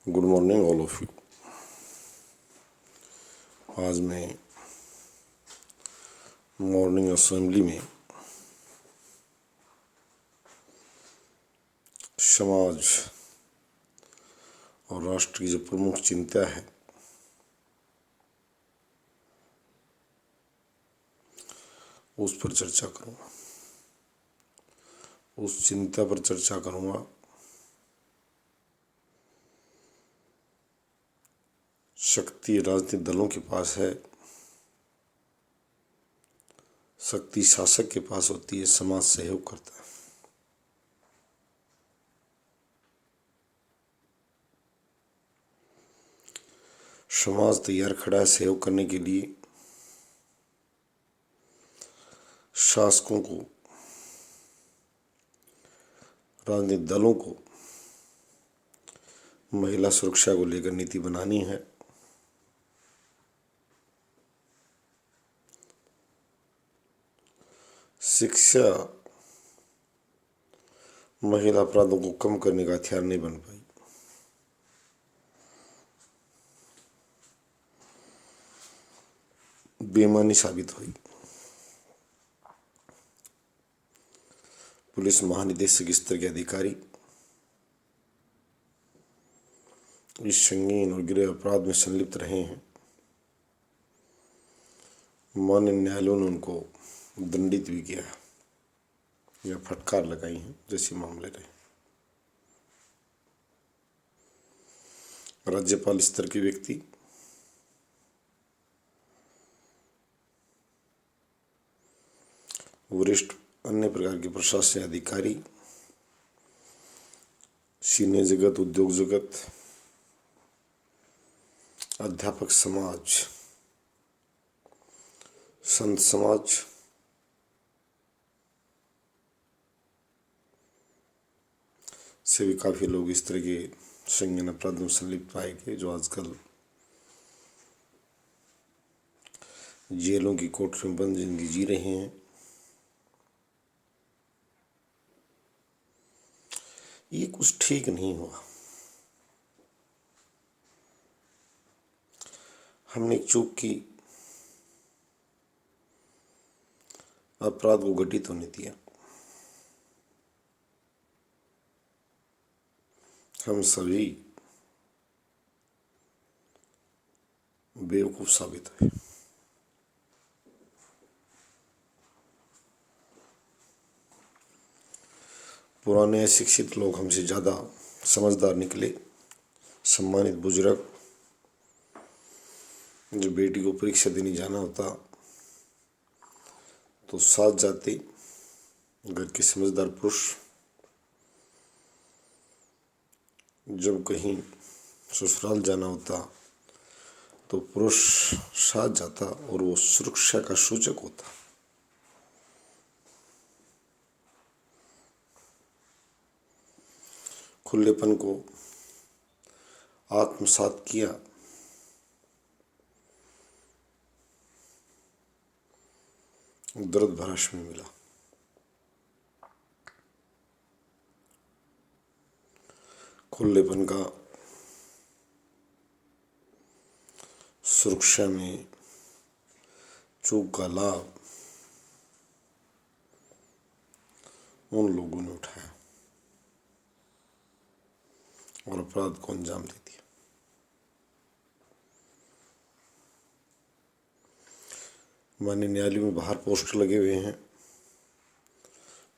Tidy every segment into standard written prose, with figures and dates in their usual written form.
Good morning all of you. आज मैं morning assembly में समाज और राष्ट्र की जो प्रमुख चिंता है उस पर चर्चा करूँगा, उस चिंता पर चर्चा करूँगा। शक्ति राजनीतिक दलों के पास है, शक्ति शासक के पास होती है, समाज सहयोग करता है। समाज तैयार खड़ा है सहयोग करने के लिए। शासकों को, राजनीतिक दलों को महिला सुरक्षा को लेकर नीति बनानी है। शिक्षा महिला अपराधों को कम करने का हथियार नहीं बन पाई। बेईमानी साबित हुई। पुलिस महानिदेशक स्तर के अधिकारी इस संगीन और गृह अपराध में संलिप्त रहे हैं। माननीय न्यायालयों ने उनको दंडित भी किया या फटकार लगाई है, जैसे मामले रहे। राज्यपाल स्तर के व्यक्ति वरिष्ठ अन्य प्रकार के प्रशासनिक अधिकारी, सिने जगत, उद्योग जगत, अध्यापक समाज, संत समाज, से भी काफी लोग इस तरह के संगीन अपराध में संलिप्त पाए गए, जो आजकल जेलों की कोठरियों में बंद जिंदगी जी रहे हैं। ये कुछ ठीक नहीं हुआ। हमने एक चूक की, अपराध को घटित होने दिया। हम सभी बेवकूफ साबित हुए। पुराने शिक्षित लोग हमसे ज़्यादा समझदार निकले। सम्मानित बुजुर्ग, जो बेटी को परीक्षा देने जाना होता तो साथ जाते। घर के समझदार पुरुष जब कहीं ससुराल जाना होता तो पुरुष साथ जाता और वो सुरक्षा का सूचक होता। खुलेपन को आत्मसात किया। दर्द भरा में मिला। खुलेपन का सुरक्षा में चूक का लाभ उन लोगों ने उठाया और अपराध को अंजाम दे दिया। माननीय न्यायालयों में बाहर पोस्टर लगे हुए हैं।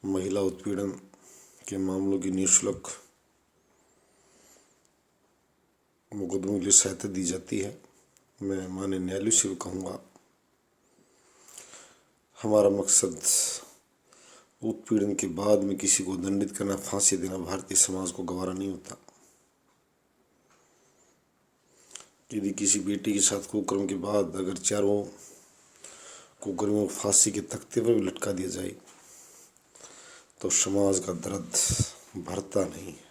महिला उत्पीड़न के मामलों की निःशुल्क मुकदमों के लिए सहायता दी जाती है। मैं माननीय न्यायालय से भी कहूँगा, हमारा मकसद उत्पीड़न के बाद में किसी को दंडित करना, फांसी देना भारतीय समाज को गवारा नहीं होता। यदि किसी बेटी के साथ कुकर्म के बाद अगर चारों कुकर्मियों को फांसी के तख्ते पर भी लटका दिया जाए तो समाज का दर्द भरता नहीं है।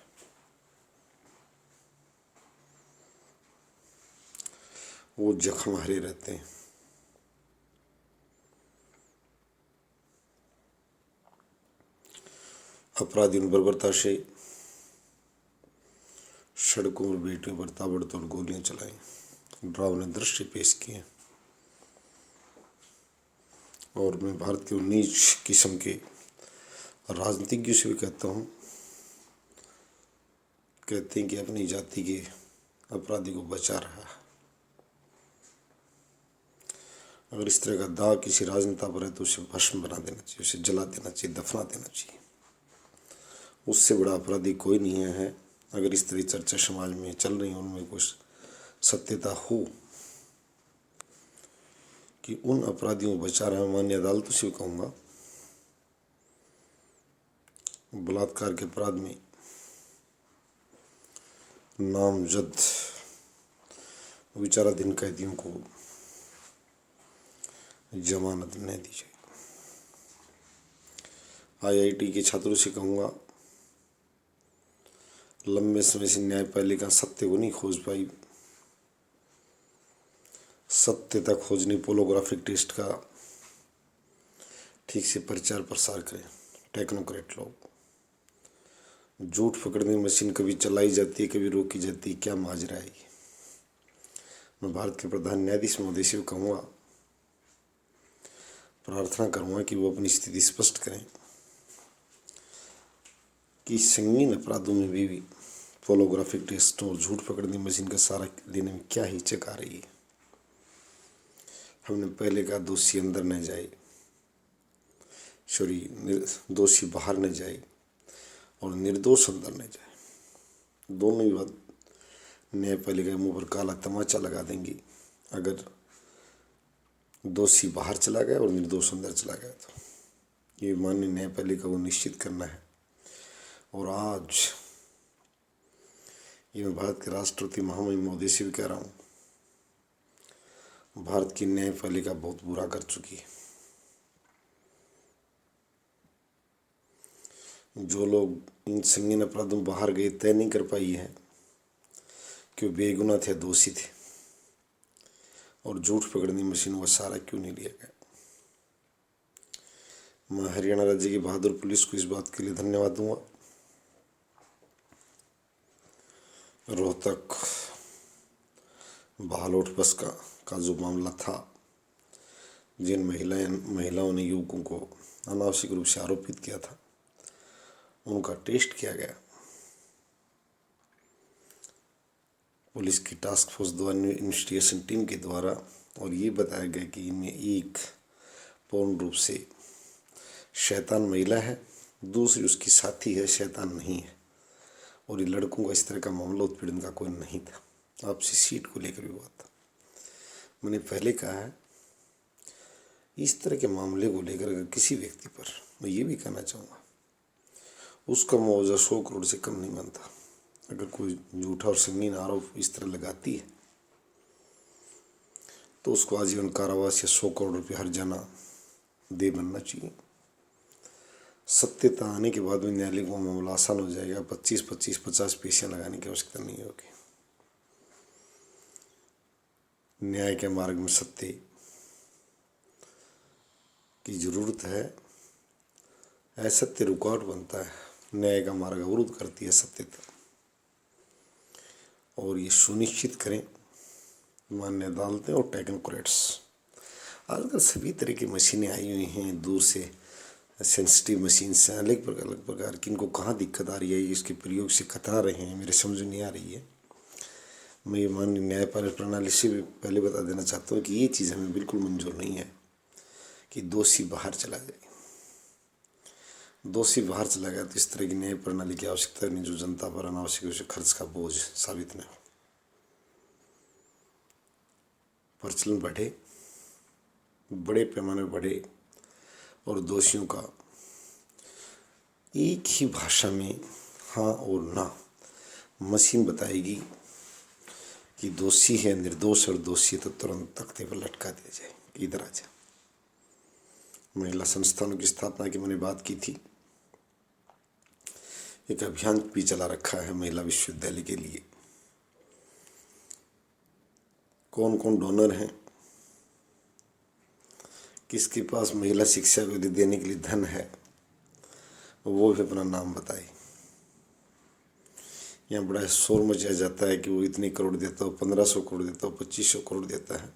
वो जख्म हरे रहते हैं। अपराधी बर्बरता से सड़कों और बेटियों पर ताबड़तोड़ गोलियां चलाई, डरावने दृश्य पेश किए। और मैं भारत के नीच किस्म के राजनीतिज्ञों से भी कहता हूँ, कहते हैं कि अपनी जाति के अपराधी को बचा रहा है। अगर इस तरह का दाग किसी राजनेता पर है तो उसे भस्म बना देना चाहिए, उसे जला देना चाहिए, दफना देना चाहिए। उससे बड़ा अपराधी कोई नहीं है। अगर इस तरह चर्चा समाज में चल रही है, उनमें कुछ सत्यता हो कि उन अपराधियों को बचा रहा है, माननीय अदालतों से भी कहूँगा, बलात्कार के अपराध में नामजद विचाराधीन कैदियों को जमानत नहीं दी जाए। IIT के छात्रों से कहूँगा, लंबे समय से न्यायपालिका सत्य को नहीं खोज पाई। सत्यता खोजने पोलोग्राफिक टेस्ट का ठीक से प्रचार प्रसार करें। टेक्नोक्रेट लोग, झूठ पकड़ने मशीन कभी चलाई जाती है, कभी रोकी जाती है, क्या माजरा है। मैं भारत के प्रधान न्यायाधीश महोदय से कहूँगा, प्रार्थना करूँगा कि वो अपनी स्थिति स्पष्ट करें कि संगीन अपराधों में भी पोलोग्राफिक टेस्ट और झूठ पकड़ने मशीन का सहारा लेने में क्या हिचक आ रही है। हमने पहले कहा दोषी अंदर न जाए, दोषी बाहर न जाए और निर्दोष अंदर न जाए। दोनों ही बात न्यायपालिका के मुंह पर काला तमाचा लगा देंगी। अगर दोषी बाहर चला गया और निर्दोष अंदर चला गया तो ये माननीय न्यायपालिका को निश्चित करना है। और आज ये मैं भारत के राष्ट्रपति महामहिम मोदी से भी कह रहा हूँ, भारत की न्यायपालिका बहुत बुरा कर चुकी है। जो लोग इन संगीन अपराधों में बाहर गए, तय नहीं कर पाई है कि बेगुनाह थे, दोषी थे, और झूठ पकड़ने मशीनों का सहारा क्यों नहीं लिया गया। मैं हरियाणा राज्य की बहादुर पुलिस को इस बात के लिए धन्यवाद दूंगा। रोहतक बहालोट बस का जो मामला था, जिन महिलाओं ने युवकों को अनावश्यक रूप से आरोपित किया था, उनका टेस्ट किया गया। पुलिस की टास्क फोर्स द्वारा, इन्वेस्टिगेशन टीम के द्वारा, और ये बताया गया कि इनमें एक पूर्ण रूप से शैतान महिला है, दूसरी उसकी साथी है, शैतान नहीं है। और ये लड़कों का इस तरह का मामला उत्पीड़न का कोई नहीं था। आपसी सीट को लेकर भी हुआ था। मैंने पहले कहा है, इस तरह के मामले को लेकर अगर किसी व्यक्ति पर, मैं ये भी कहना चाहूँगा, उसका मुआवजा 100 करोड़ से कम नहीं बनता। अगर कोई झूठा और संगीन आरोप इस तरह लगाती है तो उसको आजीवन कारावास या 100 करोड़ रुपये हर्जाना दे बनना चाहिए। सत्यता आने के बाद में न्यायालय को मामला आसान हो जाएगा। 25-50 पैसे लगाने की आवश्यकता नहीं होगी। न्याय के मार्ग में सत्य की जरूरत है। असत्य रुकावट बनता है, न्याय का मार्ग अवरुद्ध करती है सत्यता। और ये सुनिश्चित करें माननीय अदालतें और टेक्नोक्रेट्स। आजकल सभी तरह की मशीनें आई हुई हैं, दूर से सेंसिटिव मशीन से अलग प्रकार की। इनको कहाँ दिक्कत आ रही है, इसके प्रयोग से कतरा रहे हैं, मेरे समझ नहीं आ रही है। मैं ये माननीय न्यायपालिका प्रणाली से भी पहले बता देना चाहता हूँ कि ये चीज़ हमें बिल्कुल मंजूर नहीं है कि दोषी बाहर चला जाए। दोषी बाहर चला गया तो इस तरह की न्याय प्रणाली की आवश्यकता नहीं, जो जनता पर अनावश्यक रूप से खर्च का बोझ साबित न हो। प्रचलन बढ़े, बड़े पैमाने पर बढ़े, और दोषियों का एक ही भाषा में हाँ और ना मशीन बताएगी कि दोषी है, निर्दोष, और दोषी तो तुरंत तख्ते पर लटका दिया जाए, इधर आ जा। महिला संस्थानों की स्थापना की मैंने बात की थी। एक अभियान भी चला रखा है महिला विश्वविद्यालय के लिए। कौन कौन डोनर हैं, किसके पास महिला शिक्षा को देने के लिए धन है, वो भी अपना नाम बताए। यहाँ बड़ा शोर मचाया जाता है कि वो इतने करोड़ देता हो, 1500 करोड़ देता हो, 2500 करोड़ देता है।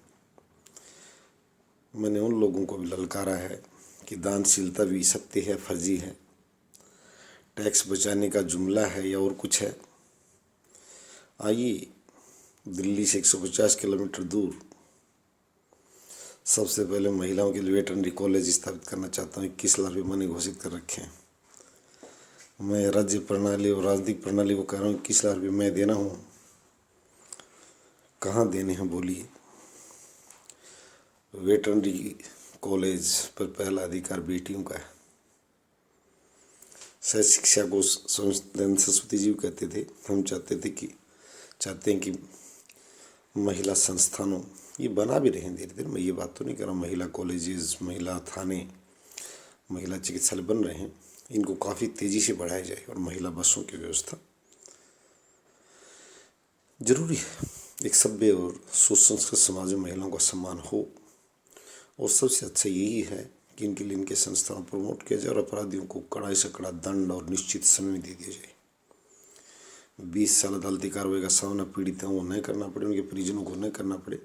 मैंने उन लोगों को भी ललकारा है कि दानशीलता भी सत्य है, फर्जी है, टैक्स बचाने का जुमला है या और कुछ है। आइए दिल्ली से 150 किलोमीटर दूर सबसे पहले महिलाओं के लिए वेटरनरी कॉलेज स्थापित करना चाहता हूँ। 21 लाख रुपये मैंने घोषित कर रखे हैं। मैं राज्य प्रणाली और राजनीतिक प्रणाली को कह रहा हूँ 21 लाख रुपये मैं देना हूँ। कहाँ देने हैं बोलिए। वेटरनरी कॉलेज पर पहला अधिकार बेटियों का है। शायद शिक्षा को सरस्वती जी कहते थे। हम चाहते हैं कि महिला संस्थानों ये बना भी रहे हैं धीरे धीरे। मैं ये बात तो नहीं कर रहा हूँ, महिला कॉलेजेस, महिला थाने, महिला चिकित्सालय बन रहे हैं, इनको काफ़ी तेज़ी से बढ़ाया जाए और महिला बसों की व्यवस्था जरूरी है। एक सभ्य और सुसंस्कृत समाज में महिलाओं का सम्मान हो और सबसे अच्छा यही है कि इनके लिए इनके संस्थानों प्रमोट किया जाए और अपराधियों को कड़ाई से कड़ा दंड और निश्चित समय में दे दिया जाए। 20 साल अदालती कार्रवाई का सामना पीड़ितों को न करना पड़े, उनके परिजनों को न करना पड़े।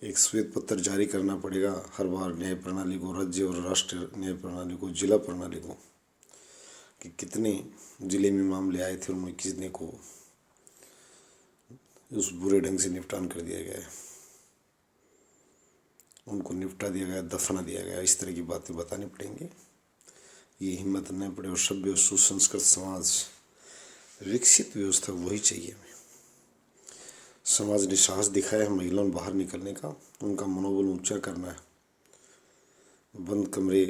एक श्वेत पत्र जारी करना पड़ेगा हर बार न्याय प्रणाली को, राज्य और राष्ट्रीय न्याय प्रणाली को, जिला प्रणाली को, कि कितने जिले में मामले आए थे, उनमें कितने को उस बुरे ढंग से निपटान कर दिया गया, उनको निपटा दिया गया, दफना दिया गया। इस तरह की बातें बतानी पड़ेंगी। ये हिम्मत न पड़े और सभ्य और सुसंस्कृत समाज, विकसित व्यवस्था वही चाहिए हमें। समाज ने साहस दिखाया है महिलाओं बाहर निकलने का, उनका मनोबल ऊंचा करना है। बंद कमरे,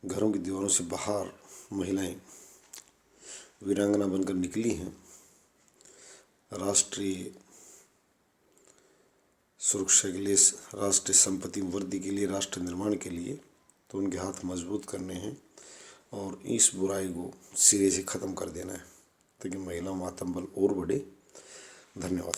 घरों की दीवारों से बाहर महिलाएं वीरांगना बनकर निकली हैं राष्ट्रीय सुरक्षा के लिए, राष्ट्रीय संपत्ति वर्दी के लिए, राष्ट्र निर्माण के लिए। तो उनके हाथ मजबूत करने हैं और इस बुराई को सिरे से ख़त्म कर देना है ताकि महिलाओं में आत्मबल और बढ़े। धन्यवाद।